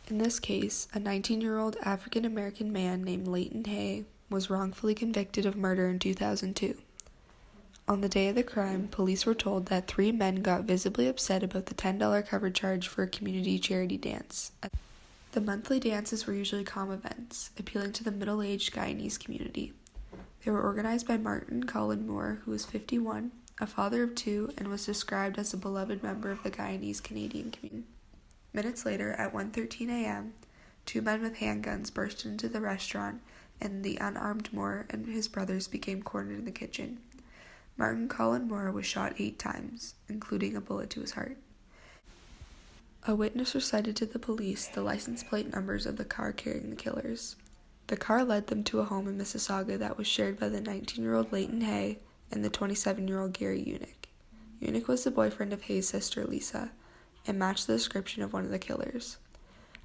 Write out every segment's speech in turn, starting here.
In this case, a 19-year-old African-American man named Leighton Hay was wrongfully convicted of murder in 2002. On the day of the crime, police were told that 3 men got visibly upset about the $10 cover charge for a community charity dance. The monthly dances were usually calm events, appealing to the middle-aged Guyanese community. They were organized by Martin Colin Moore, who was 51, a father of 2, and was described as a beloved member of the Guyanese Canadian community. Minutes later, at 1:13 a.m., 2 men with handguns burst into the restaurant, and the unarmed Moore and his brothers became cornered in the kitchen. Martin Colin Moore was shot 8 times, including a bullet to his heart. A witness recited to the police the license plate numbers of the car carrying the killers. The car led them to a home in Mississauga that was shared by the 19-year-old Leighton Hay and the 27-year-old Gary Unick. Unick was the boyfriend of Hay's sister Lisa, and matched the description of one of the killers.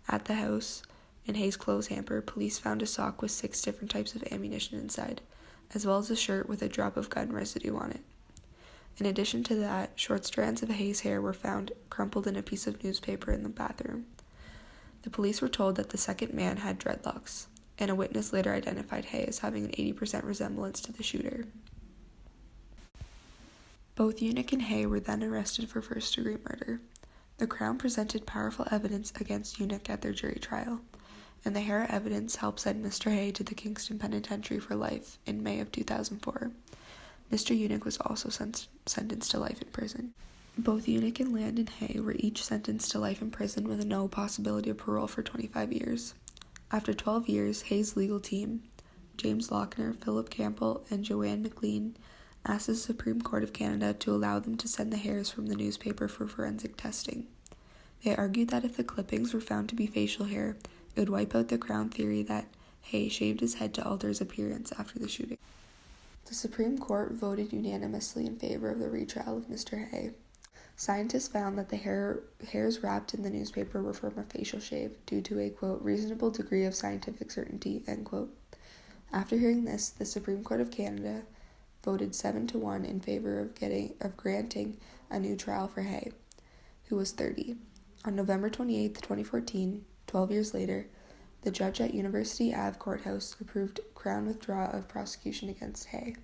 At the house, in Hay's clothes hamper, police found a sock with 6 different types of ammunition inside, as well as a shirt with a drop of gun residue on it. In addition to that, short strands of Hay's hair were found crumpled in a piece of newspaper in the bathroom. The police were told that the second man had dreadlocks, and a witness later identified Hay as having an 80% resemblance to the shooter. Both Unick and Hay were then arrested for first-degree murder. The Crown presented powerful evidence against Unick at their jury trial, and the hair evidence helped send Mr. Hay to the Kingston Penitentiary for life in May of 2004. Mr. Unick was also sentenced to life in prison. Both Unick and Landon Hay were each sentenced to life in prison with no possibility of parole for 25 years. After 12 years, Hay's legal team, James Lochner, Philip Campbell, and Joanne McLean, asked the Supreme Court of Canada to allow them to send the hairs from the newspaper for forensic testing. They argued that if the clippings were found to be facial hair, it would wipe out the Crown theory that Hay shaved his head to alter his appearance after the shooting. The Supreme Court voted unanimously in favor of the retrial of Mr. Hay. Scientists found that the hairs wrapped in the newspaper were from a facial shave due to a, quote, reasonable degree of scientific certainty, end quote. After hearing this, the Supreme Court of Canada voted 7-1 in favor of granting a new trial for Hay, who was 30. On November 28, 2014, 12 years later, the judge at University Ave Courthouse approved Crown withdrawal of prosecution against Hay.